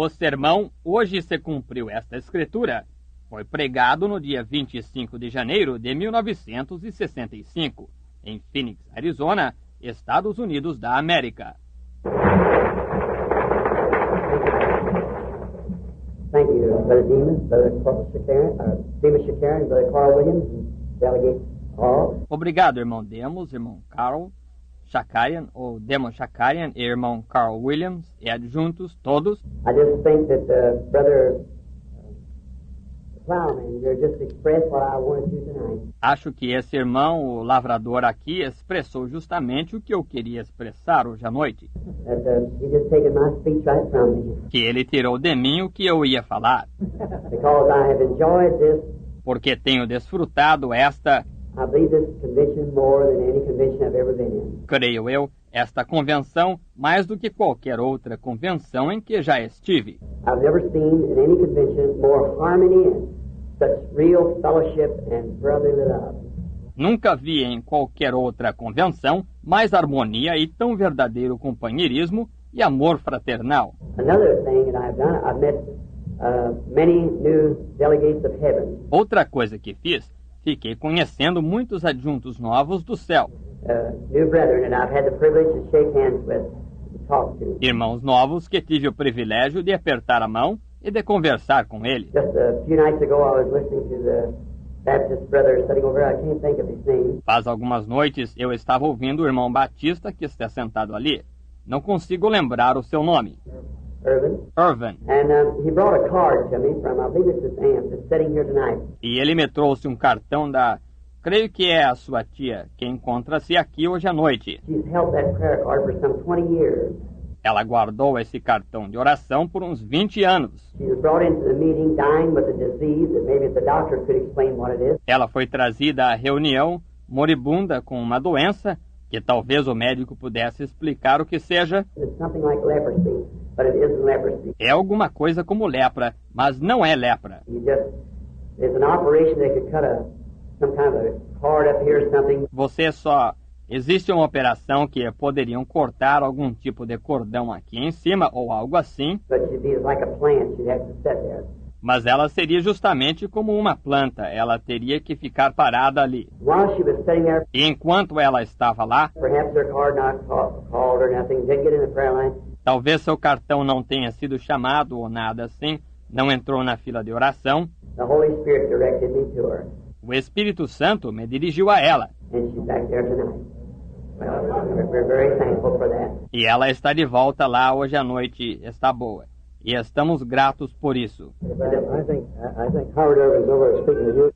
O sermão Hoje se cumpriu esta escritura foi pregado no dia 25 de janeiro de 1965, em Phoenix, Arizona, Estados Unidos da América. Thank you, Brother Demas, Brother Demas Shakarian, Brother Carl Williams, Delegate Hall. Obrigado, irmão Demos, irmão Carl Shakarian, ou Demos Shakarian e irmão Carl Williams, e adjuntos, todos. I just think that Brother Plowman, you just expressed what I wanted to tonight. Acho que esse irmão, o lavrador aqui, expressou justamente o que eu queria expressar hoje à noite. That he just taken my speech right from me. Que ele tirou de mim o que eu ia falar. Because I have enjoyed this. Porque tenho desfrutado esta, I believe this convention more than any convention I've ever been in. creio eu, esta convenção mais do que qualquer outra convenção em que já estive. I've never seen in any convention more harmony and such real fellowship and brotherly love. Nunca vi em qualquer outra convenção mais harmonia e tão verdadeiro companheirismo e amor fraternal. Another thing that I've done, I've met many new delegates of heaven. Outra coisa que fiz, fiquei conhecendo muitos adjuntos novos do céu. New brethren that I've had the privilege to shake hands with and talk to. Irmãos novos que tive o privilégio de apertar a mão e de conversar com eles. Just a few nights ago, I was listening to the Baptist brother sitting over there. I can't think of his name. Faz algumas noites eu estava ouvindo o irmão Batista que está sentado ali. Não consigo lembrar o seu nome. Irvin. Irvin. And he brought a card to me from, I believe it's his aunt that's sitting here tonight. E ele me trouxe um cartão da... creio que é a sua tia, que encontra-se aqui hoje à noite. She's held that prayer card for some 20 years. Ela guardou esse cartão de oração por uns 20 anos. She was brought into the meeting dying with a disease that maybe the doctor could explain what it is. Ela foi trazida à reunião moribunda com uma doença que talvez o médico pudesse explicar o que seja. It's something like leprosy, but it isn't leprosy. É alguma coisa como lepra, mas não é lepra. There's an operation they could cut some kind of a cord up here or something. Existe uma operação que poderiam cortar algum tipo de cordão aqui em cima ou algo assim. But she'd be like a plant. She'd have to sit there. Mas ela seria justamente como uma planta. Ela teria que ficar parada ali. While she was sitting there, E enquanto ela estava lá, perhaps her card not called or nothing, didn't get in the prayer line. talvez seu cartão não tenha sido chamado ou nada assim, não entrou na fila de oração. The Holy Spirit directed me to her, O Espírito Santo me dirigiu a ela. and she's back there tonight. Well, we're very thankful for that. E ela está de volta lá hoje à noite, está boa. E estamos gratos por isso. I think Howard Irvin's over speaking to you.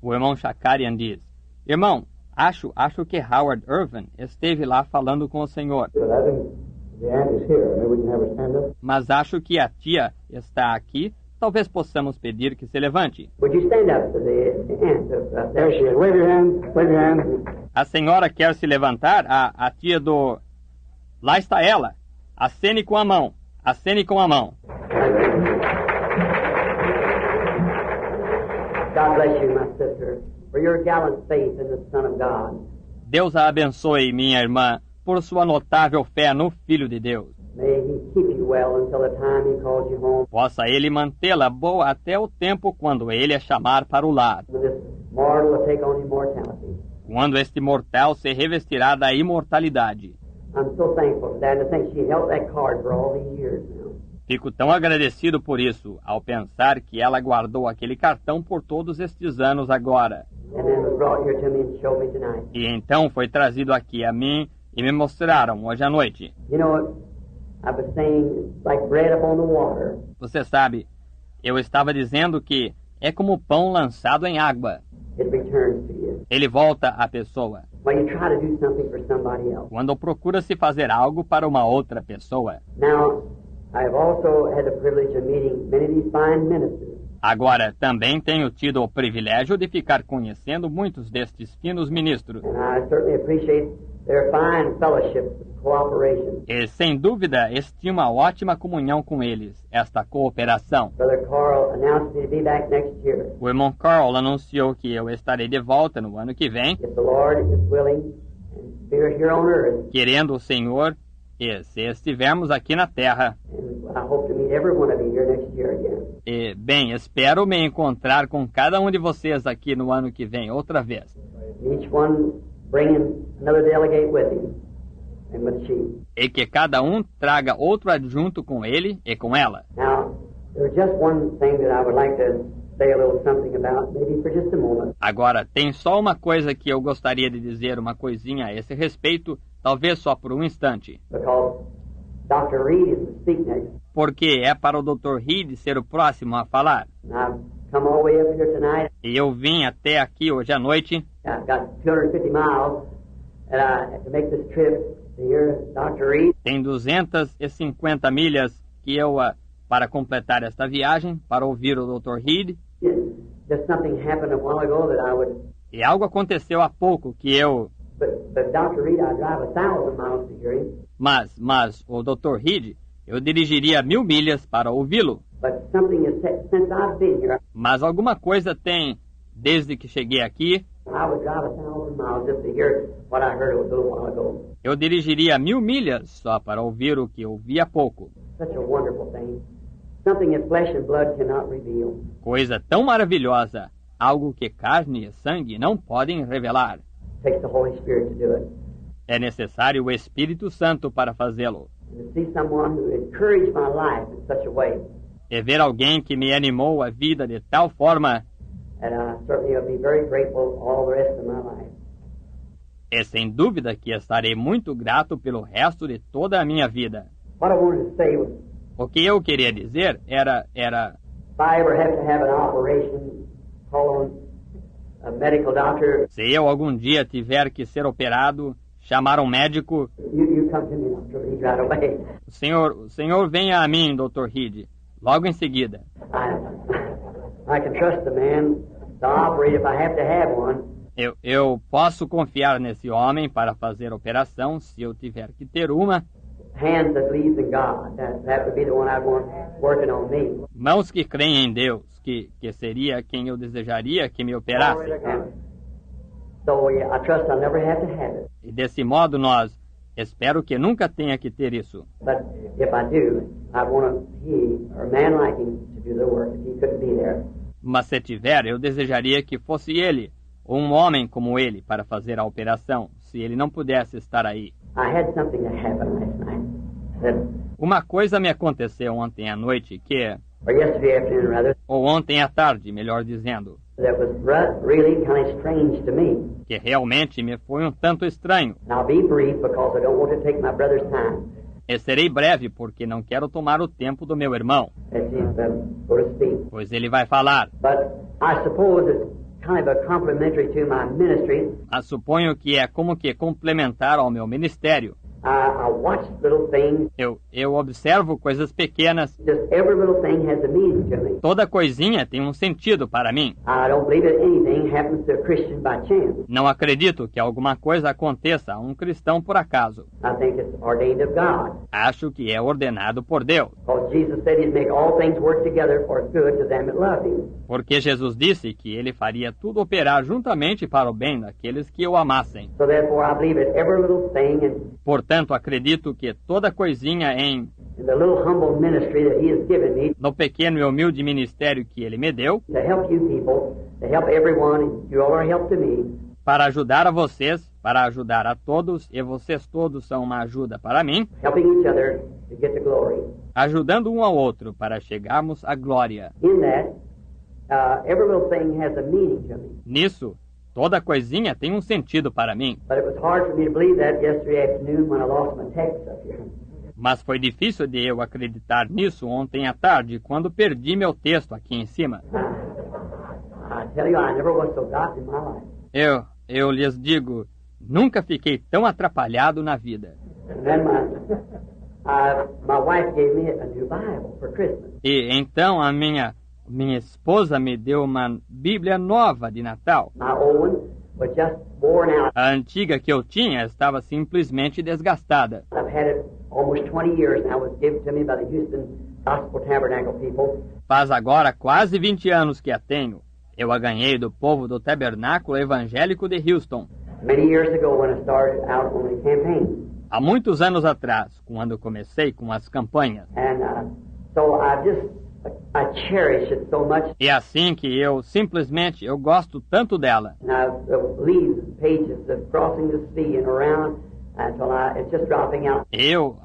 O irmão Shakarian diz: Irmão, acho que Howard Irvin esteve lá falando com o Senhor. But I think the aunt is here. Maybe we can have her stand up. Mas acho que a tia está aqui. Talvez possamos pedir que se levante. Would you stand up for the aunt? There she is. Wave your hand. Wave your hand. A senhora quer se levantar? A tia do... Lá está ela. Acene com a mão. Acene com a mão. God bless you, my sister, for your gallant faith in the Son of God. Deus a abençoe, minha irmã, por sua notável fé no Filho de Deus. May He keep you well until the time He calls you home. Possa Ele mantê-la boa até o tempo quando Ele a chamar para o lar. When this mortal will take on immortality. Quando este mortal se revestirá da imortalidade. I'm so thankful for that, and to think she held that card for all these years now. Fico tão agradecido por isso, ao pensar que ela guardou aquele cartão por todos estes anos agora. And then was brought here to me and showed me tonight. E então foi trazido aqui a mim e me mostraram hoje à noite. You know what? I was saying, like bread upon the water. Você sabe, eu estava dizendo que é como pão lançado em água. It returns to you. Ele volta à pessoa. When you try to do something for somebody else. Quando procura-se fazer algo para uma outra pessoa. Now, I've also had the privilege of meeting many of these fine ministers. Agora, também tenho tido o privilégio de ficar conhecendo muitos destes finos ministros. And I certainly appreciate their fine fellowship and cooperation. E, sem dúvida, estimo a ótima comunhão com eles, esta cooperação. Brother Carl announced me to be back next year. O irmão Carl anunciou que eu estarei de volta no ano que vem, If the Lord is willing, and we're here on earth. querendo o Senhor, e se estivermos aqui na terra. And I hope to meet every one of you here next year again. E, bem, espero me encontrar com cada um de vocês aqui no ano que vem, outra vez. Each one bringing another delegate with him and with the chief. E que cada um traga outro adjunto com ele e com ela. Now, there's just one thing that I would like to say a little something about, maybe for just a moment. Agora, tem só uma coisa que eu gostaria de dizer, uma coisinha a esse respeito, talvez só por um instante. Because Dr. Reed is to speak next. Porque é para o Dr. Reed ser o próximo a falar. And I've come all the way up here tonight. E eu vim até aqui hoje à noite. I've got 250 miles to make this trip to hear Dr. Reed. Tem 250 milhas que eu para completar esta viagem, para ouvir o Dr. Reed. Just something happened a while ago that I would... E algo aconteceu há pouco que eu... But Dr. Reed, I drive 1,000 miles to hear him. Mas o Dr. Reed, eu dirigiria 1000 milhas para ouvi-lo. But something has since I've been here. Mas alguma coisa tem, desde que cheguei aqui, I would drive 1,000 miles just to hear what I heard a little while ago. eu dirigiria 1000 milhas só para ouvir o que eu ouvi há pouco. Such a wonderful thing. Something that flesh and blood cannot reveal. Coisa tão maravilhosa, algo que carne e sangue não podem revelar. Takes the Holy Spirit to do it. É necessário o Espírito Santo para fazê-lo. And to see someone who encouraged my life in such a way, E ver alguém que me animou a vida de tal forma, and I certainly will be very grateful all the rest of my life. é sem dúvida que estarei muito grato pelo resto de toda a minha vida. What I wanted to say was, O que eu queria dizer era if I ever have to have an operation, call on a medical doctor, se eu algum dia tiver que ser operado, chamar um médico, you come to me, Dr. Reed, right away. o senhor venha a mim, Dr. Reed, logo em seguida. I can trust the man to operate if I have to have one. Eu posso confiar nesse homem para fazer a operação se eu tiver que ter uma. Hands that believes in God. That would be the one I'd want working on me. Mãos que creem em Deus, que seria quem eu desejaria que me operasse. So yeah, I trust I'll never have to have it. E desse modo espero que nunca tenha que ter isso. But if I do, I want he or a man like him to do the work if he couldn't be there. Mas se tiver, eu desejaria que fosse ele, ou um homem como ele, para fazer a operação, se ele não pudesse estar aí. I had something that happened last night. Uma coisa me aconteceu ontem à noite Or yesterday afternoon, rather, ou ontem à tarde, melhor dizendo, that was really kind of strange to me. que realmente me foi um tanto estranho. And I'll be brief because I don't want to take my brother's time. E serei breve porque não quero tomar o tempo do meu irmão, As he's going to speak. pois ele vai falar. But I suppose it's kind of a complimentary to my ministry. Mas suponho que é como que complementar ao meu ministério. I watch little things. Eu observo coisas pequenas. Just every little thing has a meaning to me. Toda coisinha tem um sentido para mim. I don't believe that anything happens to a Christian by chance. Não acredito que alguma coisa aconteça a um cristão por acaso. I think it's ordained of God. Acho que é ordenado por Deus. Because Jesus said he'd make all things work together for good to them that love him. Porque Jesus disse que ele faria tudo operar juntamente para o bem daqueles que o amassem. So therefore I believe that every little thing Portanto, acredito que toda coisinha in the little humble ministry that he has given me no pequeno e humilde ministério que ele me deu, to help you people, to help everyone, and you all are help to me. para ajudar a vocês, para ajudar a todos, e vocês todos são uma ajuda para mim, Helping each other to get to glory. ajudando um ao outro para chegarmos à glória. In that, every little thing has a meaning to me. Nisso, toda coisinha tem um sentido para mim, But it was hard for me to believe that yesterday afternoon when I lost my text up here. mas foi difícil de eu acreditar nisso ontem à tarde, quando perdi meu texto aqui em cima. I tell you, I never was so gotten in my life. Eu lhes digo, nunca fiquei tão atrapalhado na vida. And then my wife gave me a new Bible for Christmas. E então a minha esposa me deu uma Bíblia nova de Natal. My old one was just worn out. A antiga que eu tinha estava simplesmente desgastada. I've had it almost 20 years now. It was given to me by the Houston Gospel Tabernacle people. Faz agora quase 20 anos que a tenho. Eu a ganhei do povo do Tabernáculo Evangélico de Houston. Many years ago when I started out on the campaign. Há muitos anos atrás, quando comecei com as campanhas. And So I cherish it so much. É assim que eu gosto tanto dela. And the leaves, pages of crossing the sea and around until it's just dropping out.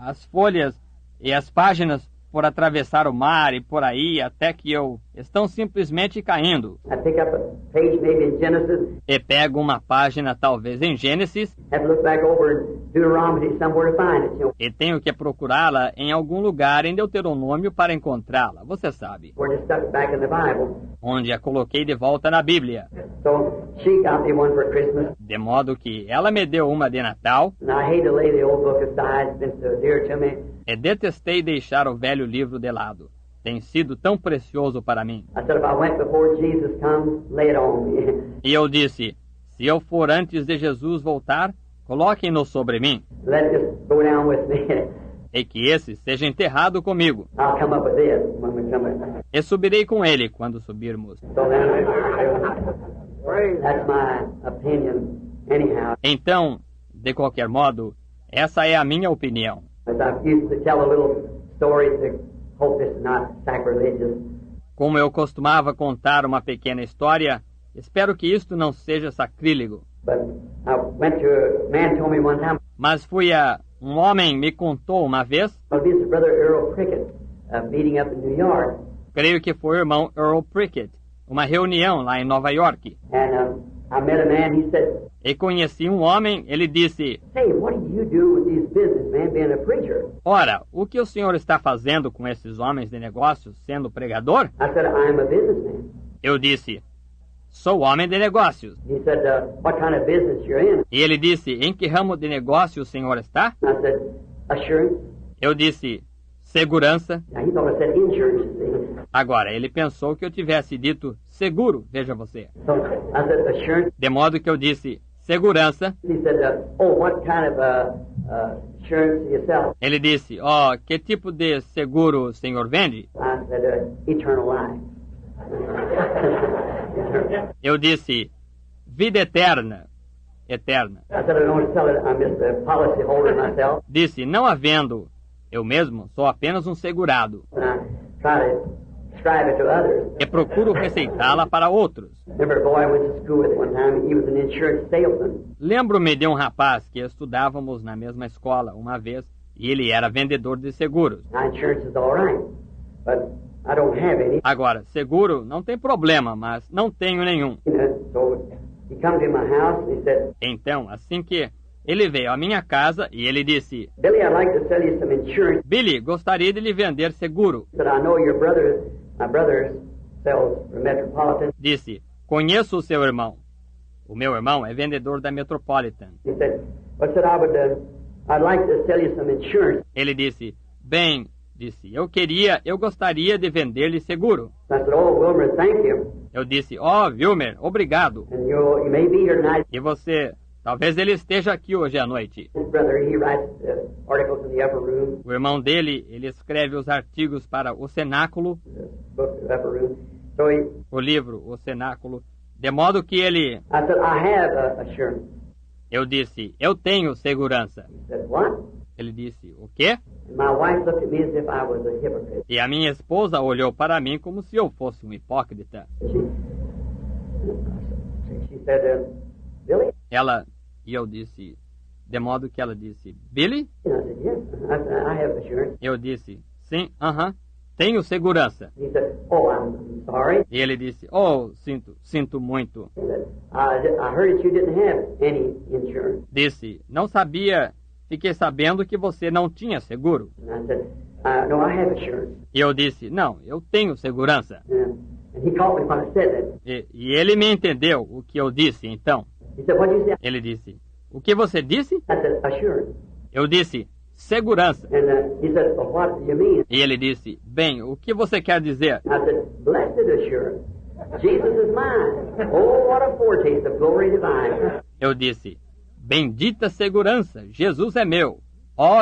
As folhas e as páginas por atravessar o mar e por aí até que estão simplesmente caindo. I pick up a page maybe in Genesis. E pego uma página talvez em Gênesis. Have to look back over in Deuteronomy somewhere to find it. E tenho que procurá-la em algum lugar em Deuteronômio para encontrá-la, você sabe. We're just stuck back in the Bible. Onde a coloquei de volta na Bíblia. So she got me one for Christmas. De modo que ela me deu uma de Natal. And I hate to lay the old book aside. It's been so dear to me. E detestei deixar o velho livro de lado. Tem sido tão precioso para mim. I said, if I went before Jesus comes, lay it on me. E eu disse, se eu for antes de Jesus voltar, coloquem-no sobre mim. Let it just go down with me. E que esse seja enterrado comigo. I'll come up with this when we come up. E subirei com ele quando subirmos. So then, that's my opinion anyhow. Então, de qualquer modo, essa é a minha opinião. As I used to tell a little story to hope it's not sacrilegious. Como eu costumava contar uma pequena história, espero que isto não seja sacrílego. But I went to a man told me one time. Mas um homem me contou uma vez. Well, this is Brother Earl Prickett meeting up in New York. Creio que foi o irmão Earl Prickett, uma reunião lá em Nova York. And I met a man. He said, E conheci um homem, ele disse, "Hey, what do you do with these businessmen being a preacher?" ora, o que o senhor está fazendo com esses homens de negócios sendo pregador? I said, "I'm a businessman." Eu disse, sou homem de negócios. He said, "What kind of business you're in?" E ele disse, em que ramo de negócio o senhor está? I said, "Assurance." Eu disse, segurança. Now he thought I said insurance. You see. Agora, ele pensou que eu tivesse dito seguro, veja você. So I said, "Assurance." De modo que eu disse, segurança. He said, "Oh, what kind of insurance do you sell?" Ele disse, que tipo de seguro o senhor vende? I said, "Eternal life." Eu disse, vida eterna. Eterna. I said, "I don't sell it. I'm just a policy holder myself." Disse, não havendo, eu mesmo sou apenas um segurado. And I try to prescribe it to others. E procuro receitá-la para outros. Remember a boy I went to school with one time. He was an insurance salesman. Lembro-me de um rapaz que estudávamos na mesma escola uma vez e ele era vendedor de seguros. Now, insurance is all right, but I don't have any. Agora, seguro não tem problema, mas não tenho nenhum. You know, so he come to my house and he said, Então, assim que ele veio à minha casa e ele disse, "Billy, I'd like to sell you some insurance." Billy, gostaria de lhe vender seguro. He said, "I know my brother sells for Metropolitan." Disse, conheço o seu irmão. O meu irmão é vendedor da Metropolitan. He said, "Well," I said, "I'd like to sell you some insurance." Ele disse, bem, eu gostaria de vender-lhe seguro. I said, "Oh, Wilmer, thank you." Eu disse, Wilmer, obrigado. And you may be here tonight. E você, talvez ele esteja aqui hoje à noite. His brother, he writes articles in the upper room, O irmão dele, ele escreve os artigos para o Cenáculo, the book, the upper room. So o livro, o Cenáculo, de modo que ele... I said, "I have assurance." Eu disse, eu tenho segurança. He said, "What?" Ele disse, o quê? And my wife looked at me as if I was a hypocrite. E a minha esposa olhou para mim como se eu fosse um hipócrita. She said, "Billy?" E eu disse, de modo que ela disse, Billy? And I said, "Yes." I said, "I have assurance." Eu disse, sim, tenho segurança. He said, "Oh, I'm sorry." E ele disse, sinto muito. He said, I heard that you didn't have any insurance." Disse, não sabia, fiquei sabendo que você não tinha seguro. And I said, "No, I have assurance." E eu disse, não, eu tenho segurança. And he caught me when I said that. E ele me entendeu o que eu disse, então. He said, "What did you say?" Ele disse, o que você disse? I said, "Assurance." Eu disse, segurança. And he said, "Well, what do you mean?" E ele disse, bem, o que você quer dizer? I said, "Blessed assurance. Jesus is mine. Oh, what a foretaste of glory divine." Eu disse, bendita segurança, Jesus é meu.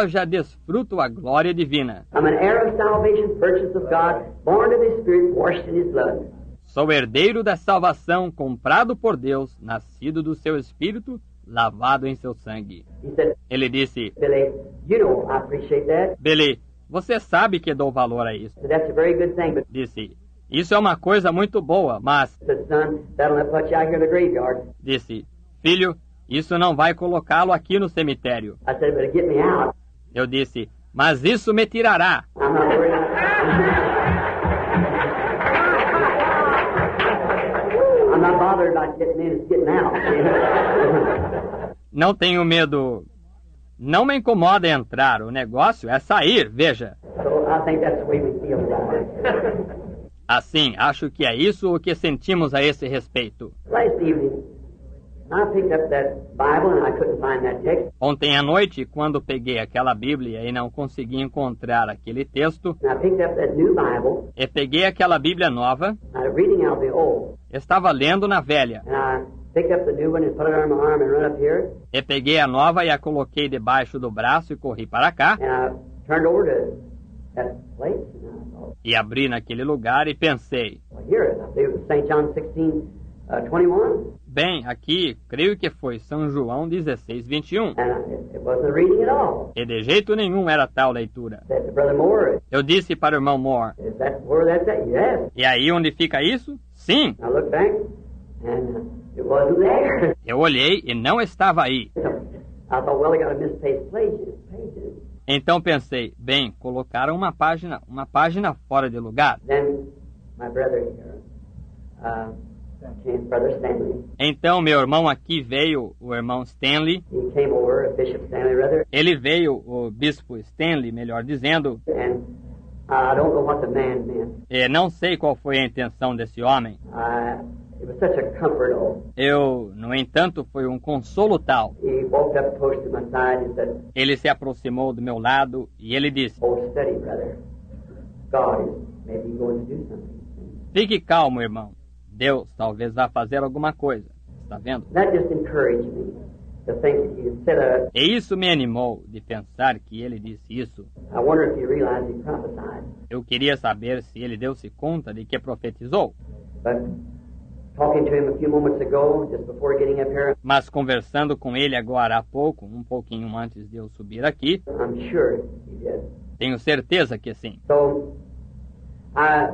Já desfruto a glória divina. I'm an heir of salvation, purchased of God, born of His Spirit, washed in His blood. Sou herdeiro da salvação, comprado por Deus, nascido do seu Espírito, lavado em seu sangue. He said, Ele disse, "Billy, you know I appreciate that." Billy, você sabe que dou valor a isso. I said, that's a very good thing, but Disse, isso é uma coisa muito boa, mas... I said, son, that'll not put you out here in the graveyard. Disse, filho, isso não vai colocá-lo aqui no cemitério. I said, but it'll get me out. Eu disse, mas isso me tirará. I'm not worried. I'm not bothered about getting in, it's getting out. Não tenho medo. Não me incomoda entrar. O negócio é sair, veja. So I think that's the way we feel about it. Assim, acho que é isso o que sentimos a esse respeito. Last evening, I picked up that Bible and I couldn't find that text. Ontem à noite, quando peguei aquela Bíblia e não consegui encontrar aquele texto, And I picked up that new Bible. e peguei aquela Bíblia nova, I was reading out the old. estava lendo na velha, And I picked up the new one and put it on my arm and run up here. e peguei a nova e a coloquei debaixo do braço e corri para cá, And I turned over to that place and I thought, e abri naquele lugar e pensei, well, here it is. I believe it was St. John 16:21. bem, aqui, creio que foi São João 16:21, And it wasn't reading at all. e de jeito nenhum era tal leitura. I said to Brother Moore, Eu disse para o irmão Moore, is that where that's at? Yes. e aí onde fica isso? Sim. I looked back and it wasn't there. Eu olhei e não estava aí. I thought, well, they got a misplaced pages. Então pensei, bem, colocaram uma página fora de lugar. Then my brother here, Brother Stanley, Então meu irmão aqui veio, o irmão Stanley. he came over, Bishop Stanley rather, Ele veio, o bispo Stanley, melhor dizendo, and I don't know what the man meant. e não sei qual foi a intenção desse homem. It was such a comfort. No entanto, foi um consolo tal. He walked up close to my side and said, Ele se aproximou do meu lado e ele disse, "Oh, steady, brother. God is maybe going to do something." fique calmo, irmão. Deus talvez vá fazer alguma coisa. Está vendo? That just encouraged me to think that he said, E isso me animou de pensar que ele disse isso. I wonder if he realized he prophesied. Eu queria saber se ele deu-se conta de que profetizou. But talking to him a few moments ago, just before getting up here, Mas conversando com ele agora há pouco, um pouquinho antes de eu subir aqui, I'm sure he did. tenho certeza que sim. So, I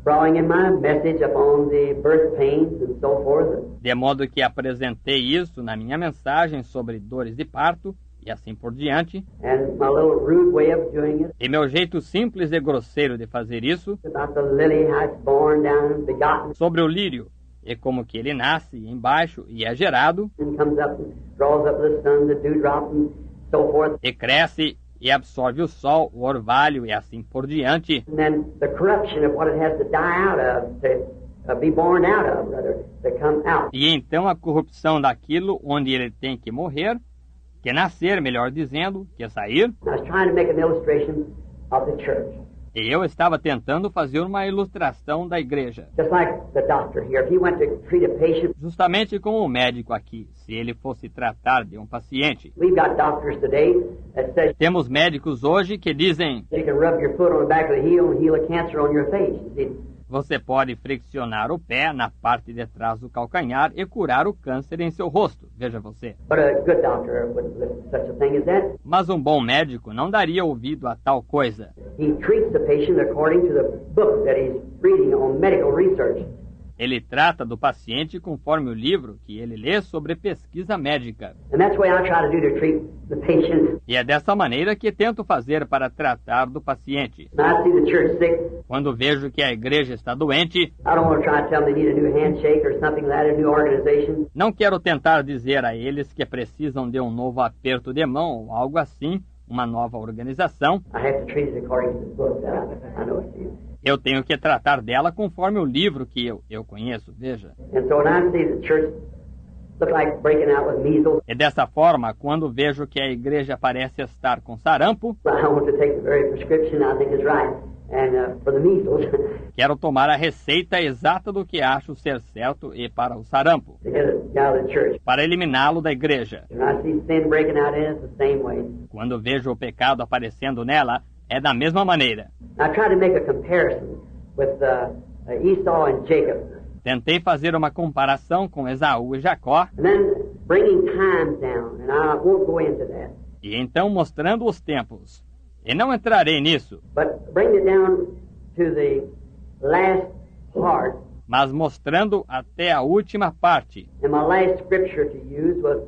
brought in my message upon the birth pains and so forth. De modo que apresentei isso na minha mensagem sobre dores de parto e assim por diante. And my little rude way of doing it, E meu jeito simples e grosseiro de fazer isso, about the lily, how it's born down and begotten, sobre o lírio, e como que ele nasce embaixo e é gerado, and comes up and draws up the sun, the dewdrop, and so forth. e cresce e absorve o sol, o orvalho e assim por diante. And then the corruption of what it has to die out of, to be born out of, rather, to come out. E então a corrupção daquilo onde ele tem que morrer, que nascer, melhor dizendo, que sair. I was trying to make an illustration of the church. E eu estava tentando fazer uma ilustração da igreja. Just like the doctor here, if he went to treat a patient, Justamente como o médico aqui, se ele fosse tratar de um paciente. we've got doctors today that says Temos médicos hoje que dizem, you can rub your foot on the back of the heel and heal a cancer on your face. You see, você pode friccionar o pé na parte de trás do calcanhar e curar o câncer em seu rosto. Veja você. but a good doctor wouldn't listen to such a thing as that. Mas um bom médico não daria ouvido a tal coisa. He treats the patient according to the book that he's reading on medical research. Ele trata do paciente conforme o livro que ele lê sobre pesquisa médica. And that's the way I try to do to treat the patient. E é dessa maneira que tento fazer para tratar do paciente. When I see the church sick, Quando vejo que a igreja está doente, I don't want to try to tell them they need a new handshake or something like that, a new organization. não quero tentar dizer a eles que precisam de um novo aperto de mão ou algo assim, uma nova organização. I have to treat it according to the book that I know it is. Eu tenho que tratar dela conforme o livro que eu conheço, veja. And so when I see the church look like breaking out with measles, E dessa forma, quando vejo que a igreja parece estar com sarampo, I want to take the very prescription I think is right, and for the measles, quero tomar a receita exata do que acho ser certo e para o sarampo, to get it out of the church. para eliminá-lo da igreja. When I see sin breaking out in it, it's the same way. Quando vejo o pecado aparecendo nela, é da mesma maneira. I try to make a comparison with Esau and Jacob, Tentei fazer uma comparação com Esaú e Jacó, and then bringing times down, and I won't go into that. e então mostrando os tempos. E não entrarei nisso, but bring it down to the last part. mas mostrando até a última parte. And my last scripture to use was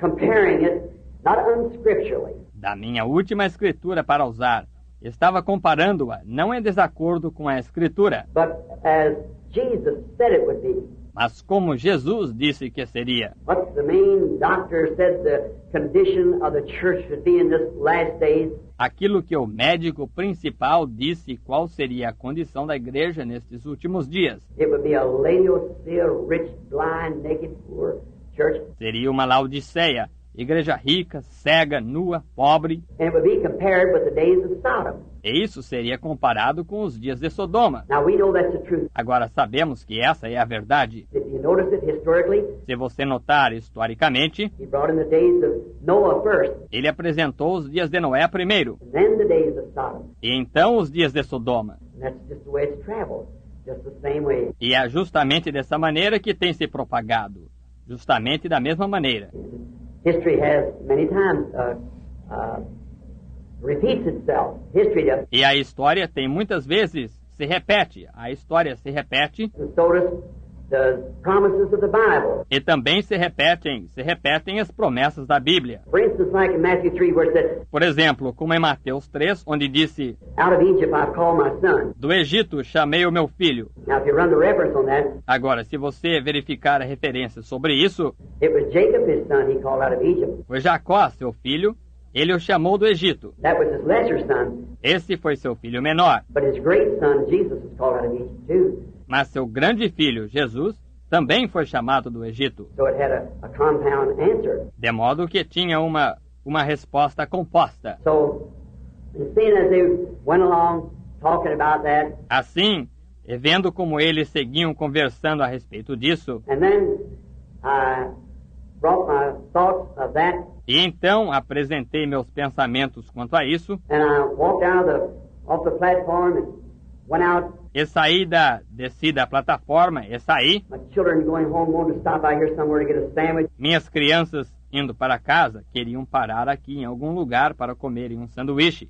comparing it, not unscripturally. Da minha última escritura para usar, estava comparando-a não em desacordo com a escritura, But as Jesus said it would be. mas como Jesus disse que seria. What the main doctor said the condition of the church would be in this last days. Aquilo que o médico principal disse qual seria a condição da igreja nestes últimos dias. It would be a Laodicea, rich, blind, naked, poor church. Seria uma Laodiceia, igreja rica, cega, nua, pobre. And it would be compared with the days of Sodom. E isso seria comparado com os dias de Sodoma. Now we know that's the truth. Agora sabemos que essa é a verdade. If you notice it historically, Se você notar historicamente, he brought in the days of Noah first, ele apresentou os dias de Noé primeiro, and then the days of Sodom. e então os dias de Sodoma. And that's just the way it's traveled, just the same way. E é justamente dessa maneira que tem se propagado. Justamente da mesma maneira. History has many times repeats itself. History does. E a história tem muitas vezes se repete. A história se repete And so does the promises of the Bible. e também se repetem as promessas da Bíblia. For instance, like in Matthew 3, where it said, Por exemplo, como em Mateus 3, onde disse: out of Egypt I've called my son. do Egito chamei o meu filho. Now, if you run the reference on that, Agora, se você verificar a referência sobre isso, it was Jacob, his son, he called out of Egypt. foi Jacó, seu filho, ele o chamou do Egito. That was his lesser son, Esse foi seu filho menor. but his great son, Jesus, was called out of Egypt too. Mas seu grande filho, Jesus, também foi chamado do Egito. So it had a compound answer. De modo que tinha uma resposta composta. So, and seeing as they went along talking about that, Assim, e vendo como eles seguiam conversando a respeito disso, and then I brought my thoughts of that, e então apresentei meus pensamentos quanto a isso, and I walked out off the platform and went out. desci da plataforma e saí, My children going home wanted to stop by here somewhere to get a sandwich. minhas crianças indo para casa queriam parar aqui em algum lugar para comerem um sanduíche.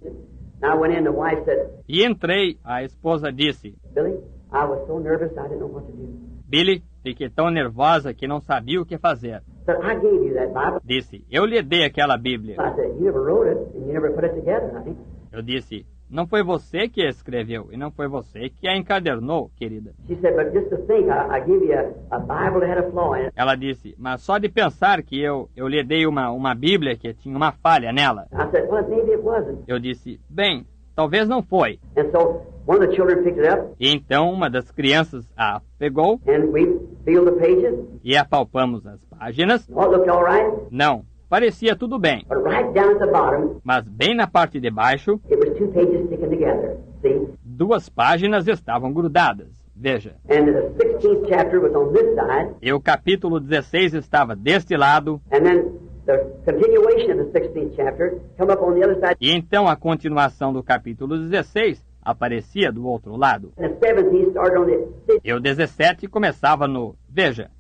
And I went in, the wife said, E entrei, a esposa disse: Billy, I was so nervous I didn't know what to do. Billy, fiquei tão nervosa que não sabia o que fazer. Said, I gave you that Bible. Disse: eu lhe dei aquela Bíblia. I said, you never wrote it and you never put it together, honey. Eu disse: não foi você que a escreveu e não foi você que a encadernou, querida. She said, but just to think, I give you a Bible that had a flaw in it. Ela disse: mas só de pensar que eu lhe dei uma Bíblia que tinha uma falha nela. I said, well, maybe it wasn't. Eu disse: bem, talvez não foi. And so one of the children picked it up E então uma das crianças a pegou and we peeled the pages. e apalpamos as páginas. Oh, it looked all right. Não, parecia tudo bem. But right down at the bottom, Mas bem na parte de baixo, it was two pages sticking together. See? 2 páginas estavam grudadas. Veja. And the 16th chapter was on this side. E o capítulo 16 estava deste lado. And then the continuation of the 16th chapter come up on the other side. E então a continuação do capítulo 16 aparecia do outro lado. And the 17th started on the E o 17 começava no... Veja,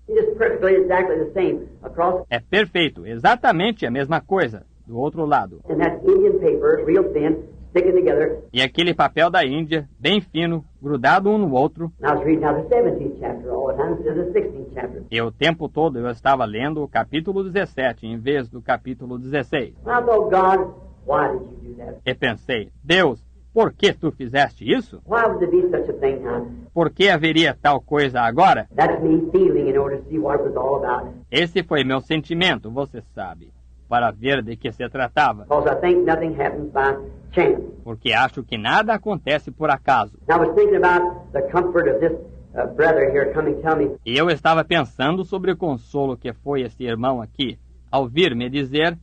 just perfectly exactly the same across. é perfeito, exatamente a mesma coisa, do outro lado. And that Indian paper, real thin, sticking together. E aquele papel da Índia, bem fino, grudado um no outro. And I was reading now the 17th chapter all the time instead of the 16th chapter. E o tempo todo eu estava lendo o capítulo 17 em vez do capítulo 16. And I thought, God, why did you do that? E pensei: Deus, por que tu fizeste isso? Why would there be such a thing now? Por que haveria tal coisa agora? That's me feeling in order to see what it was all about. Esse foi meu sentimento, você sabe, para ver de que se tratava. Because I think nothing happens by chance. Porque acho que nada acontece por acaso. And I was thinking about the comfort of this brother here coming to tell me, E eu estava pensando sobre o consolo que foi esse irmão aqui, ao vir me dizer: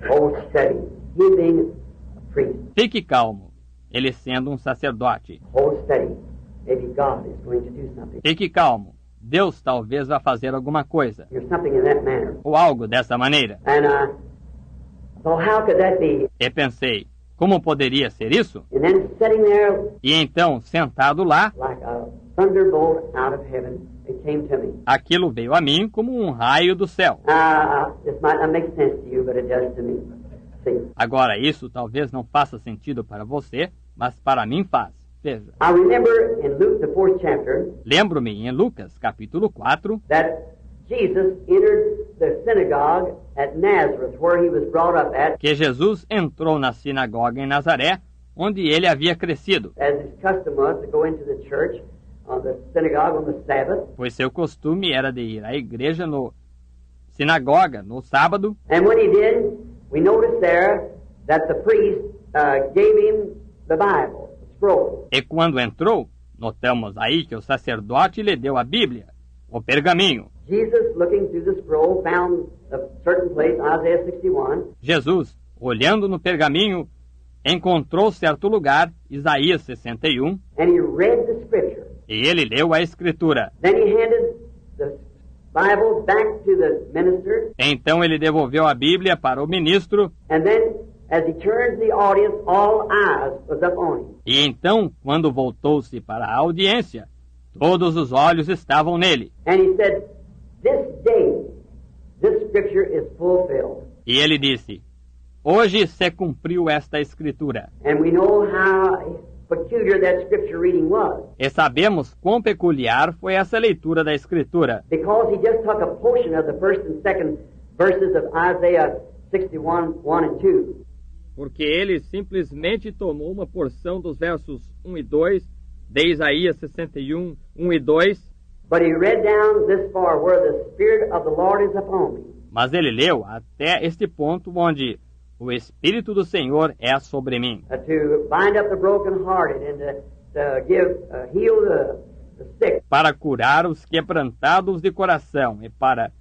oh, study, he being a priest, fique calmo, ele sendo um sacerdote. oh, study, maybe God is going to do something. Fique calmo, Deus talvez vá fazer alguma coisa, Or something in that manner. ou algo dessa maneira. And I thought, how could that be? E pensei: como poderia ser isso? And then sitting there E então, sentado lá, like a thunderbolt out of heaven, it came to me. aquilo veio a mim como um raio do céu. This might not make sense to you, but it does to me. See. Agora, isso talvez não faça sentido para você, mas para mim faz. Veja. I remember in Luke, the 4th chapter, Lembro-me em Lucas, capítulo 4, that Jesus entered the synagogue at Nazareth, where he was brought up at, que Jesus entrou na sinagoga em Nazaré, onde ele havia crescido, as his custom was to go into the church, on the synagogue on the Sabbath. pois seu costume era de ir à igreja no sinagoga no sábado. And when he did, we noticed there that the priest gave him the Bible, the scroll. E quando entrou, notamos aí que o sacerdote lhe deu a Bíblia, o pergaminho. Jesus, looking through the scroll, found a certain place, Isaiah 61, Jesus, olhando no pergaminho, encontrou certo lugar, Isaías 61, and he read the scripture. e ele leu a Escritura. Then he handed the Bible back to the minister, Então ele devolveu a Bíblia para o ministro, and then as he turned to the audience, all eyes was up on him. e então, quando voltou-se para a audiência, todos os olhos estavam nele. And he said, "This day, this scripture is fulfilled." E ele disse, hoje se cumpriu esta Escritura. And we know how peculiar that scripture reading was, E sabemos quão peculiar foi essa leitura da Escritura, because he just took a portion of the first and second verses of Isaiah 61, 1 and 2. porque ele simplesmente tomou uma porção dos versos 1 e 2 de Isaías 61, 1 e 2, But he read down this far, where the Spirit of the Lord is upon me. mas ele leu até este ponto onde o Espírito do Senhor é sobre mim, To bind up the brokenhearted and to give, heal the sick, para curar os quebrantados de coração e para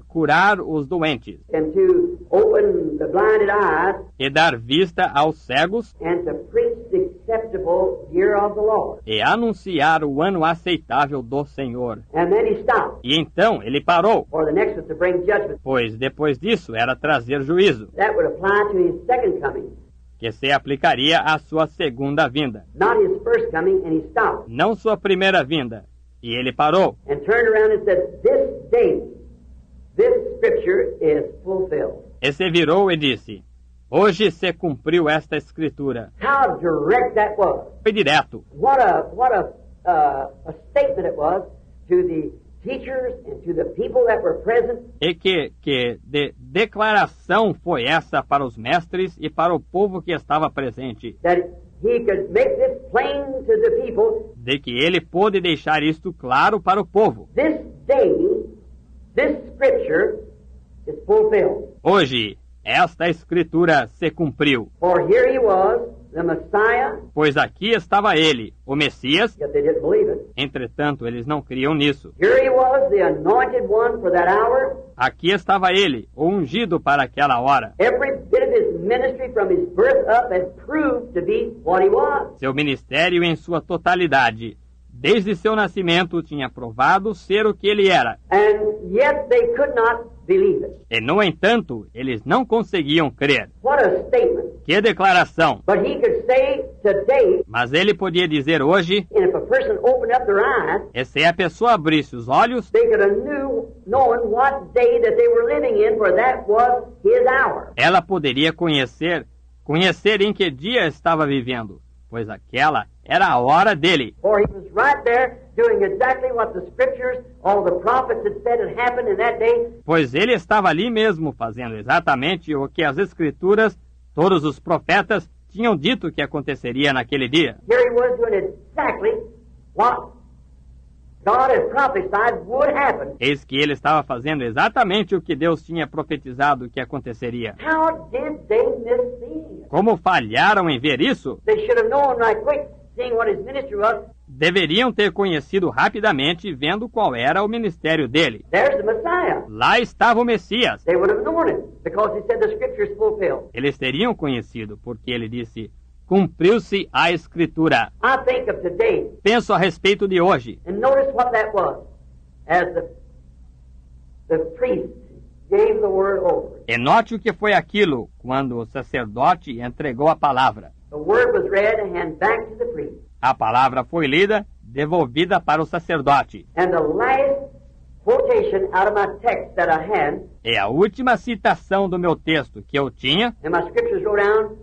curar os doentes, and to open the blinded eyes, e dar vista aos cegos, and to preach the acceptable year of the Lord. e anunciar o ano aceitável do Senhor. And then he stopped, E então ele parou, for the next was to bring judgment. pois depois disso era trazer juízo, That would apply to his second coming, que se aplicaria à sua segunda vinda, not his first coming, and he stopped não sua primeira vinda. E ele parou, and turned around and said, "This day, this scripture is fulfilled." e se virou e disse, hoje se cumpriu esta Escritura. How direct that was! Foi direto. What a statement it was to the teachers and to the people that were present. E que declaração foi essa para os mestres e para o povo que estava presente, That he could make this plain to the people. de que ele pôde deixar isto claro para o povo. This day, this scripture is fulfilled. Hoje, esta Escritura se cumpriu, For here he was, the Messiah, pois aqui estava ele, o Messias. yet they didn't believe it. Entretanto, eles não criam nisso. Here he was, the anointed one for that hour. Aqui estava ele, o ungido para aquela hora. Every bit of his ministry from his birth up had proved to be what he was. Seu ministério em sua totalidade, desde seu nascimento, tinha provado ser o que ele era. And yet they could not believe it. E, no entanto, eles não conseguiam crer. What a statement. Que declaração! But he could say today, Mas ele podia dizer hoje, and if a person opened up their eyes, e se a pessoa abrisse os olhos, they could have known what day that they were living in, for that was his hour. ela poderia conhecer em que dia estava vivendo, pois aquela era a hora dele. For he was right there doing exactly what the scriptures, all the prophets had said had happened in that day. Pois ele estava ali mesmo fazendo exatamente o que as Escrituras, todos os profetas, tinham dito que aconteceria naquele dia. Here he was doing exactly what God had prophesied would happen. Eis que ele estava fazendo exatamente o que Deus tinha profetizado que aconteceria. How did they miss seeing it? Como falharam em ver isso? They should have known right quick, seeing what his ministry was. Deveriam ter conhecido rapidamente, vendo qual era o ministério dele. There's the Messiah. Lá estava o Messias. They would have known it, because he said the scripture is fulfilled. Eles teriam conhecido, porque ele disse, cumpriu-se a Escritura. I think of today, Penso a respeito de hoje. and notice what that was. As the priest gave the word over. E note o que foi aquilo, quando o sacerdote entregou a palavra. The word was read and handed back to the priest. A palavra foi lida, devolvida para o sacerdote. And the last quotation out of my text that I had, E a última citação do meu texto que eu tinha, and my scriptures wrote down,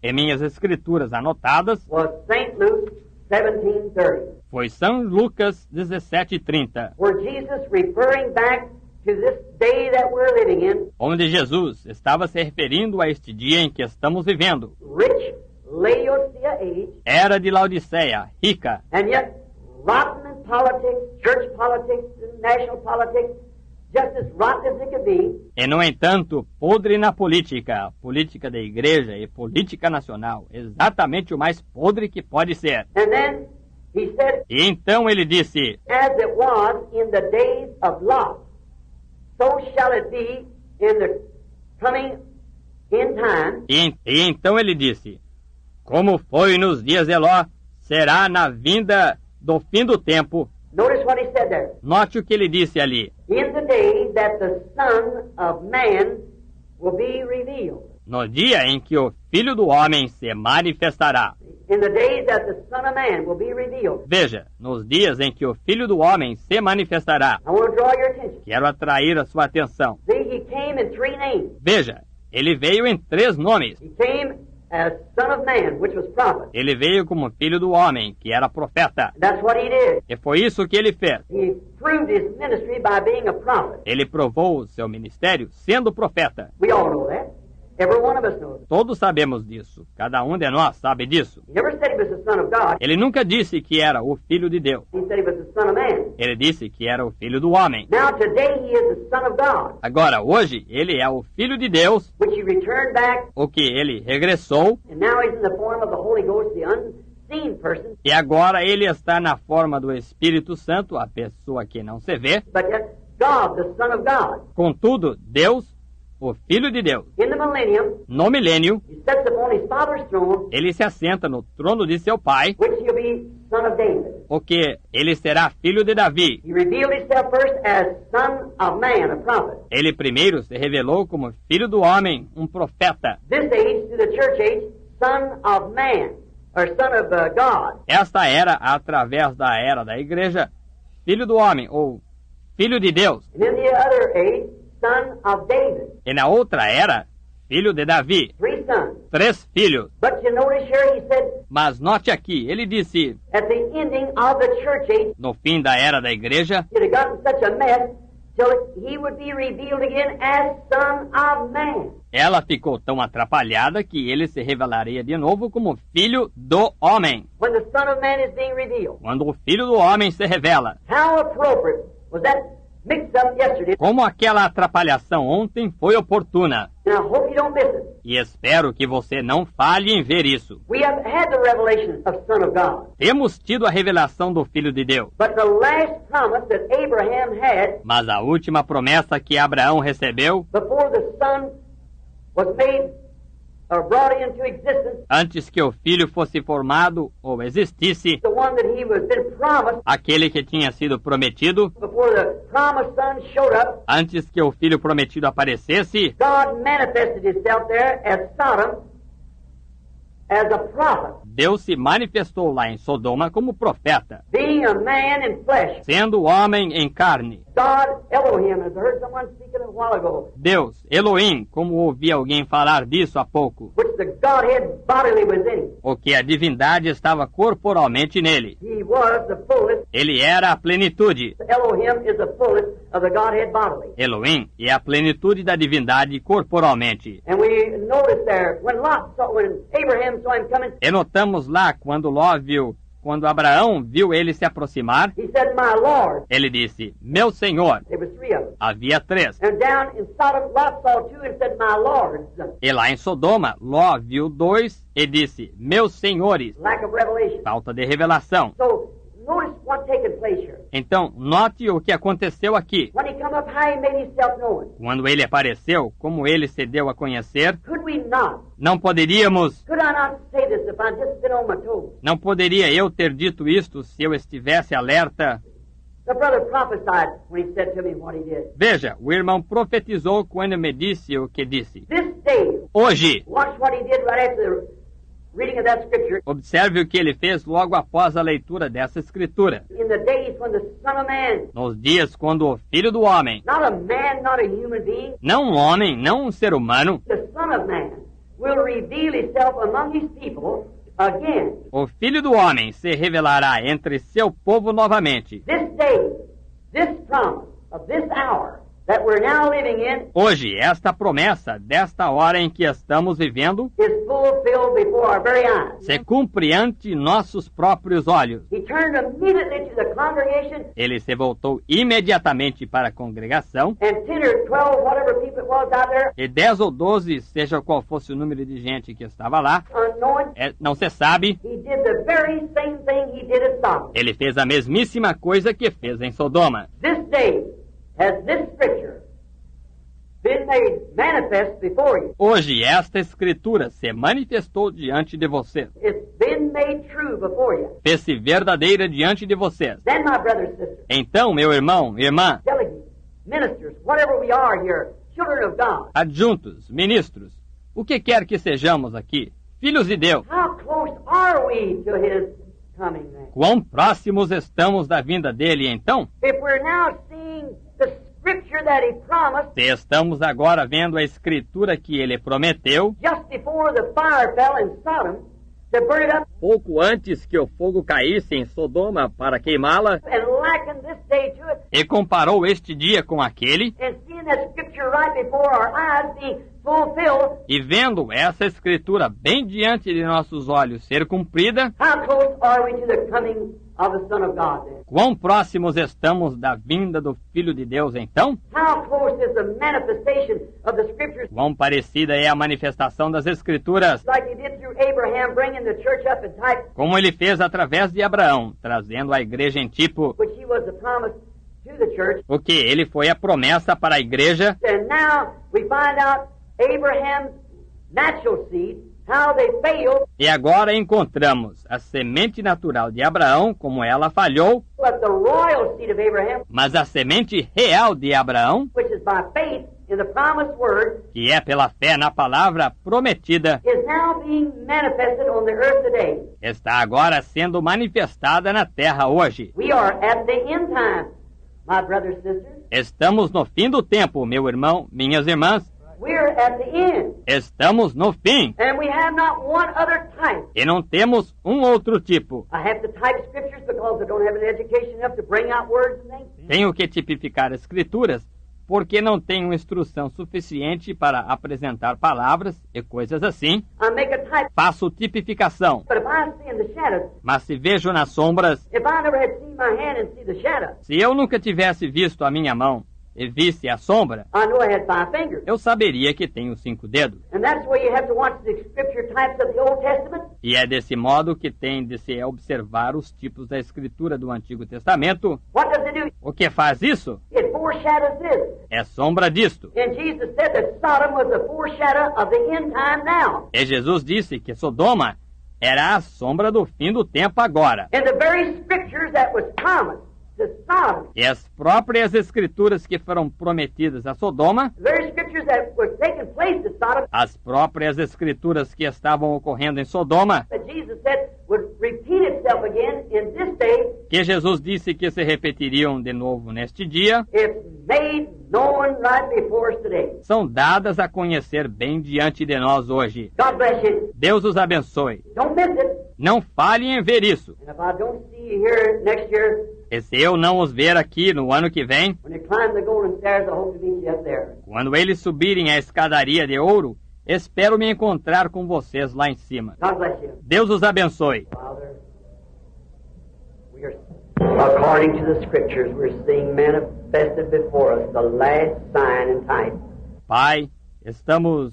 em minhas escrituras anotadas, was St. Luke 17:30, foi São Lucas 17:30, where Jesus, referring back to this day that we're living in, onde Jesus estava se referindo a este dia em que estamos vivendo. rich Laodicea age, Era de Laodiceia, rica, and yet rotten in politics, church politics, and national politics, just as rotten as it could be. e no entanto, podre na política, política da igreja e política nacional, exatamente o mais podre que pode ser. And then he said, E então ele disse, as it was in the days of Lot, so shall it be in the coming in time. e então ele disse, como foi nos dias de Ló, será na vinda do fim do tempo. Notice what he said there. Note o que ele disse ali. In the day that the Son of Man will be revealed. No dia em que o Filho do Homem se manifestará. In the days that the Son of Man will be revealed. Veja, nos dias em que o Filho do Homem se manifestará. I want to draw your attention. Quero atrair a sua atenção. See, he came in 3 names. Veja, ele veio em 3 nomes. He came as Son of Man, which was prophet. Ele veio como Filho do Homem, que era profeta. That's what he did. E foi isso que ele fez. He proved his ministry by being a prophet. Ele provou o seu ministério sendo profeta. We all know that. Every one of us knows it. Todos sabemos disso. Cada um de nós sabe disso. He never said he was the Son of God. Ele nunca disse que era o Filho de Deus. He said he was the Son of Man. Ele disse que era o Filho do Homem. Now today he is the Son of God, Agora, hoje, ele é o Filho de Deus, which he returned back, o que ele regressou, and now he's in the form of the Holy Ghost, the unseen person, e agora ele está na forma do Espírito Santo, a pessoa que não se vê. but yet God, the Son of God. Contudo, Deus, o Filho de Deus, In the millennium, no milênio, he sits upon his Father's throne, ele se assenta no trono de seu pai, which he'll be Son of David. o que ele será filho de Davi. He revealed himself first as Son of Man, a prophet. Ele primeiro se revelou como Filho do Homem, um profeta. This age, to the church age, Son of Man, or Son of God. Esta era, através da era da igreja, Filho do Homem, ou Filho de Deus. And in the other age, Son of David. E na outra era, filho de Davi. 3 sons. 3 filhos. But you notice here he said, Mas note aqui, ele disse, at the ending of the church age, no fim da era da igreja, it had gotten such a mess till he would be revealed again as Son of Man. ela ficou tão atrapalhada que ele se revelaria de novo como Filho do Homem. When the Son of Man is being revealed. Quando o Filho do Homem se revela. How appropriate was that mix-up yesterday? Como aquela atrapalhação ontem foi oportuna. And I hope you don't miss it. E espero que você não falhe em ver isso. We have had the revelation of Son of God. Temos tido a revelação do Filho de Deus. But the last promise that Abraham had Mas a última promessa que Abraão recebeu, before the Son was made or brought into existence, antes que o Filho fosse formado ou existisse, the one that he was been promised aquele que tinha sido prometido, before the promised Son showed up, antes que o Filho prometido aparecesse, God manifested himself there as Sodom as a prophet, Deus se manifestou lá em Sodoma como profeta, being a man in flesh. sendo homem em carne. God, Elohim, as I heard someone speaking a while ago, Deus, Elohim, como ouvi alguém falar disso há pouco, which the Godhead bodily was in him. o que a divindade estava corporalmente nele. He was the fullness. Ele era a plenitude. Elohim is the fullness of the Godhead bodily. Elohim é a plenitude da divindade corporalmente. And we noticed there, when Abraham saw him coming, E notamos lá quando Abraão viu ele se aproximar, he said, my Lord. ele disse, meu Senhor. There was 3 of them. Havia 3. And down in Sodom, Lot saw 2 and said, my Lords. E lá em Sodoma, Ló viu 2 e disse, meus senhores. Lack of revelation. Falta de revelação. So, notice what's taking place here. Então, note o que aconteceu aqui. When he come up high, he made himself known. Quando ele apareceu, como ele se deu a conhecer, Could we not? não poderíamos, Could I not say this if I'd just been on my toes? não poderia eu ter dito isto se eu estivesse alerta. The brother prophesied when he said to me what he did. Veja, o irmão profetizou quando me disse o que disse. This day, Hoje, watch what he did right after reading of that scripture, Observe o que ele fez logo após a leitura dessa escritura. in the days when the Son of Man, Nos dias quando o Filho do Homem, not a man, not a human being, não um homem, não um ser humano, the Son of Man, will reveal himself among his people again. o Filho do Homem se revelará entre seu povo novamente. This day, this promise of this hour that we're now living in Hoje, esta promessa desta hora em que estamos vivendo is fulfilled before our very eyes. se cumpre ante nossos próprios olhos. He turned immediately to the congregation, Ele se voltou imediatamente para a congregação and 10 or 12, whatever people it was out there, e 10 ou 12, seja qual fosse o número de gente que estava lá, unknowing, não se sabe, he did the very same thing he did at Sodom. ele fez a mesmíssima coisa que fez em Sodoma. This day has this scripture been made manifest before you. Hoje, esta escritura se manifestou diante de vocês. It's been made true before you. Fez-se verdadeira diante de vocês. Then, my brothers and sisters, Então, meu irmão, irmã, delegates, ministers, whatever we are here, children of God, adjuntos, ministros, o que quer que sejamos aqui, filhos de Deus, how close are we to his coming then? quão próximos estamos da vinda dele, então? If we're now seeing the scripture that he promised Se estamos agora vendo a escritura que ele prometeu, just before the fire fell in Sodom to burn it up pouco antes que o fogo caísse em Sodoma para queimá-la, and liken this day to it, e comparou este dia com aquele, and seeing that scripture right before our eyes being fulfilled, e vendo essa escritura bem diante de nossos olhos ser cumprida, how close are we to the coming of the Son of God then? quão próximos estamos da vinda do Filho de Deus, então? How close is the manifestation of the scriptures Quão parecida é a manifestação das escrituras, like he did through Abraham, bringing the church up in type, como ele fez através de Abraão, trazendo a igreja em tipo, which he was the promise to the church. o que ele foi a promessa para a igreja, And now we find out Abraham's natural seed, how they failed, e agora encontramos a semente natural de Abraão, como ela falhou, but the royal seed of Abraham, mas a semente real de Abraão, which is by faith in the promised word, que é pela fé na palavra prometida, is now being manifested on the earth today. está agora sendo manifestada na terra hoje. We are at the end time, my brothers and sisters. Estamos no fim do tempo, meu irmão, minhas irmãs. We're at the end. Estamos no fim. And we have not one other type. E não temos um outro tipo. I have to type scriptures because I don't have an education enough to bring out words and things. Tenho que tipificar escrituras, porque não tenho instrução suficiente para apresentar palavras e coisas assim. I make a type, Faço tipificação. but if I see in the shadows, Mas se vejo nas sombras, if I never had seen my hand and see the shadow, se eu nunca tivesse visto a minha mão e visse a sombra, I know I had 5 fingers. eu saberia que tenho 5 dedos. And that's the way you have to watch the scripture types of the Old Testament. E é desse modo que tem de se observar os tipos da escritura do Antigo Testamento. What does it do? O que faz isso? It foreshadows this. É sombra disto. And Jesus said that Sodom was the foreshadow of the end time now. E Jesus disse que Sodoma era a sombra do fim do tempo agora. And the very scriptures that was promised to Sodom, E as próprias escrituras que foram prometidas a Sodoma, the very scriptures that were taking place to Sodom, as próprias escrituras que estavam ocorrendo em Sodoma, that Jesus said would repeat itself again in this day, que Jesus disse que se repetiriam de novo neste dia, it's made known right before us today. são dadas a conhecer bem diante de nós hoje. God bless you. Deus os abençoe. Don't miss it. Não falhem em ver isso. And if I don't see you here next year, E se eu não os ver aqui no ano que vem, when you climb the golden stairs, I hope to meet you up there. quando eles subirem a escadaria de ouro, espero me encontrar com vocês lá em cima. God bless you. Deus os abençoe. Father, we are, according to the scriptures, we're seeing manifested before us the last sign and type. Pai, estamos,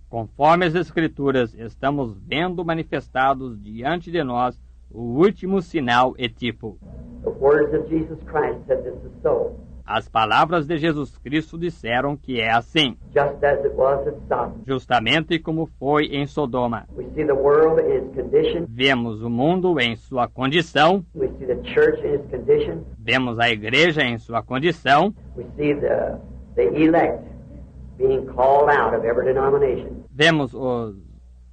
conforme as Escrituras, estamos vendo manifestados diante de nós o último sinal e tipo. The words of Jesus Christ said this is so, As palavras de Jesus Cristo disseram que é assim, just as it was at Sodom. justamente como foi em Sodoma. We see the world in its condition. Vemos o mundo em sua condição, We see the church in its condition. vemos a igreja em sua condição, We see the elect being called out of every denomination. vemos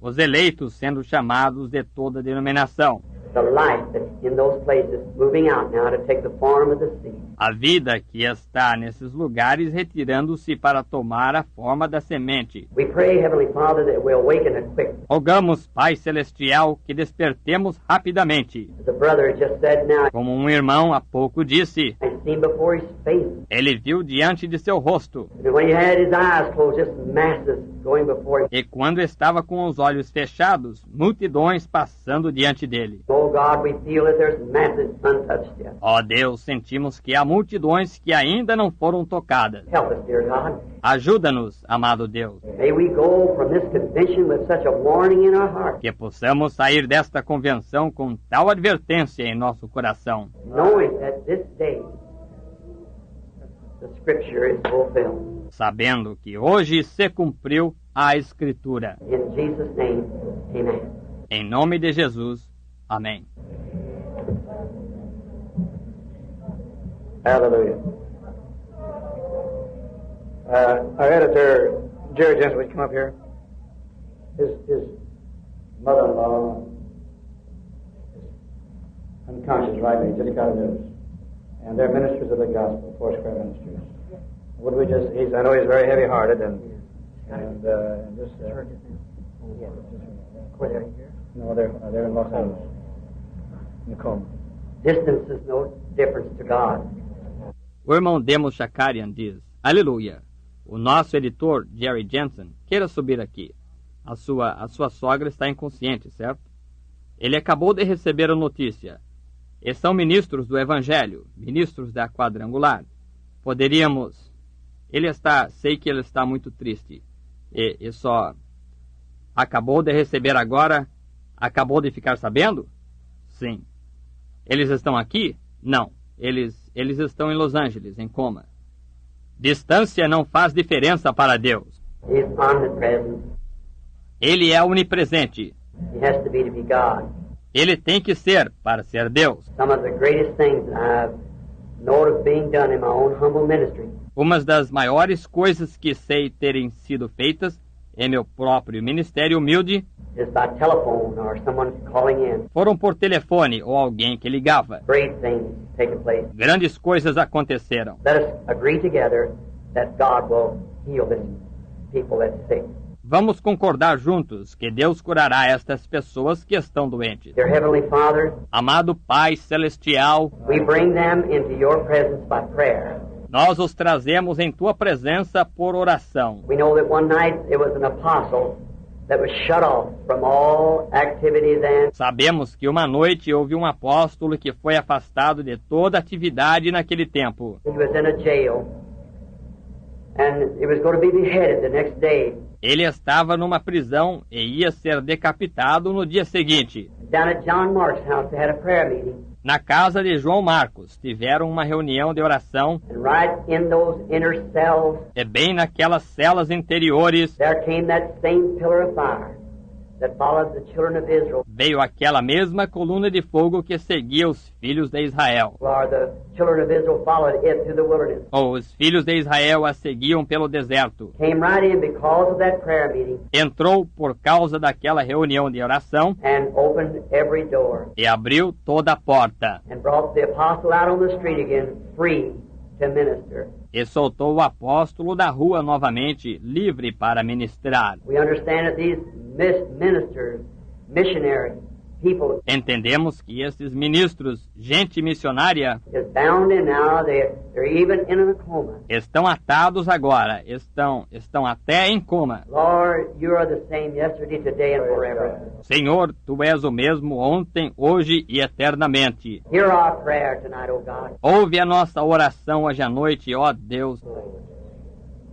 os eleitos sendo chamados de toda denominação, the life that's in those places moving out now to take the form of the seed. a vida que está nesses lugares retirando-se para tomar a forma da semente. We pray, Heavenly Father, that we'll awaken it quick. Rogamos, Pai Celestial, que despertemos rapidamente. As the brother just said now, Como um irmão há pouco disse, I seen before his face. ele viu diante de seu rosto, And when he had his eyes closed, just masses going before him. e quando estava com os olhos fechados, multidões passando diante dele. Oh God, we feel that there's masses untouched yet. Ó Deus, sentimos que há multidões que ainda não foram tocadas. Help us, dear God. Ajuda-nos, amado Deus, May we go from this convention with such a warning in our heart, que possamos sair desta convenção com tal advertência em nosso coração, knowing that this day the Scripture is fulfilled. sabendo que hoje se cumpriu a Escritura. In Jesus' name, amen. Em nome de Jesus, amém. Hallelujah. Our editor, Jerry Jensen, would you come up here? His mother-in-law is unconscious right now. He just got news. And they're ministers of the gospel, Foursquare Ministries. Would we just, I know he's very heavy-hearted and just... No, they're in Los Angeles. Nicole. Distance is no difference to God. O irmão Demos Shakarian diz, aleluia, o nosso editor, Jerry Jensen, queira subir aqui. A sua sogra está inconsciente, certo? Ele acabou de receber a notícia. E são ministros do Evangelho, ministros da Quadrangular. Poderíamos... sei que ele está muito triste. E só... Acabou de receber agora? Acabou de ficar sabendo? Sim. Eles estão aqui? Não. Eles estão em Los Angeles, em coma. Distância não faz diferença para Deus. He's omnipresent. Ele é onipresente. He has to be God. Ele tem que ser para ser Deus. Some of the greatest things I've known of being done in my own humble ministry Uma das maiores coisas que sei terem sido feitas em meu próprio ministério humilde is by telephone or someone calling in. foram por telefone ou alguém que ligava. Great things taking place. Grandes coisas aconteceram. Let us agree together that God will heal this people that's sick. Vamos concordar juntos que Deus curará estas pessoas que estão doentes. Dear Heavenly Father, Amado Pai Celestial, we bring them into your presence by prayer. nós os trazemos em Tua presença por oração. We know that one night it was an apostle that was shut off from all activities and Sabemos que uma noite houve um apóstolo que foi afastado de toda atividade naquele tempo. he was in a jail and he was going to be beheaded the next day. Ele estava numa prisão e ia ser decapitado no dia seguinte. Down at John Mark's house they had a prayer meeting, Na casa de João Marcos, tiveram uma reunião de oração and right in those inner cells e bem naquelas celas interiores there came that same pillar of fire that followed the children of Israel, veio aquela mesma coluna de fogo que seguia os filhos de Israel. or the children of Israel followed it through the wilderness. Ou os filhos de Israel a seguiam pelo deserto. Came right in because of that prayer meeting Entrou por causa daquela reunião de oração and opened every door e abriu toda a porta. and brought the apostle out on the street again free to minister. E soltou o apóstolo da rua novamente, livre para ministrar. We understand that these ministers, missionaries, people Entendemos que esses ministros, gente missionária, is bound in now. They're even in a coma. estão atados agora, estão até em coma. Lord, you are the same yesterday, today, and forever. Senhor, Tu és o mesmo ontem, hoje e eternamente. Hear our prayer tonight, O God. Ouve a nossa oração hoje à noite, ó Deus.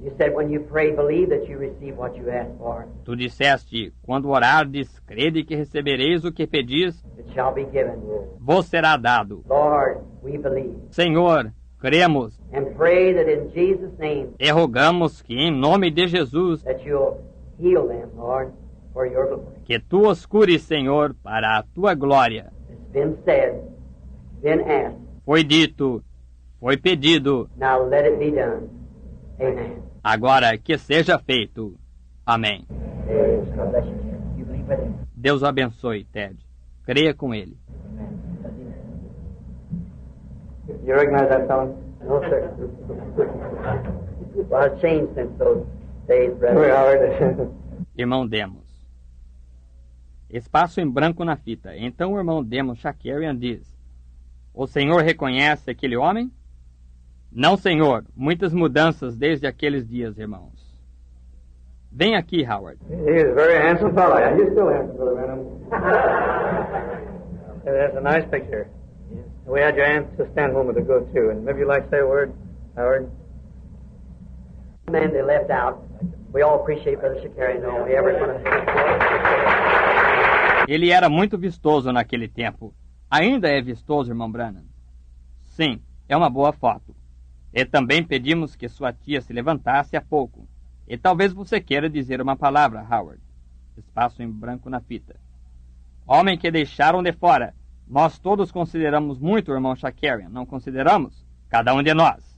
You said when you pray, believe that you receive what you ask for. Tu disseste, quando orardes, crede que recebereis o que pedis, It shall be given. vos será dado. Lord, we believe. Senhor, cremos And pray that in Jesus' name e rogamos que em nome de Jesus, that you'll heal them, Lord, for your glory. que Tu os cures, Senhor, para a Tua glória. It's been said, been asked. Foi dito, foi pedido, Now let it be done. Amen. agora que seja feito. Amém. God bless you. You believe Deus o abençoe, Ted. Creia com ele. You recognize that fellow? No, sir. Well, it's changed since those days, Oi, brother. Howard. Irmão Demos. Espaço em branco na fita. Então o irmão Demos Shakarian diz: o senhor reconhece aquele homem? Não, senhor. Muitas mudanças desde aqueles dias, irmãos. Vem aqui, Howard. He is a very handsome fellow. Yeah, he's still handsome, Brother Branham. That's a nice picture. We had your aunt to stand home with a go too, and maybe you'd like to say a word, Howard. The man they left out, we all appreciate Brother Shakarian, no, we ever going to... Ele era muito vistoso naquele tempo. Ainda é vistoso, irmão Branham? Sim, é uma boa foto. E também pedimos que sua tia se levantasse há pouco. E talvez você queira dizer uma palavra, Howard. Espaço em branco na fita. Homem que deixaram de fora. Nós todos consideramos muito o irmão Shakarian, não consideramos? Cada um de nós.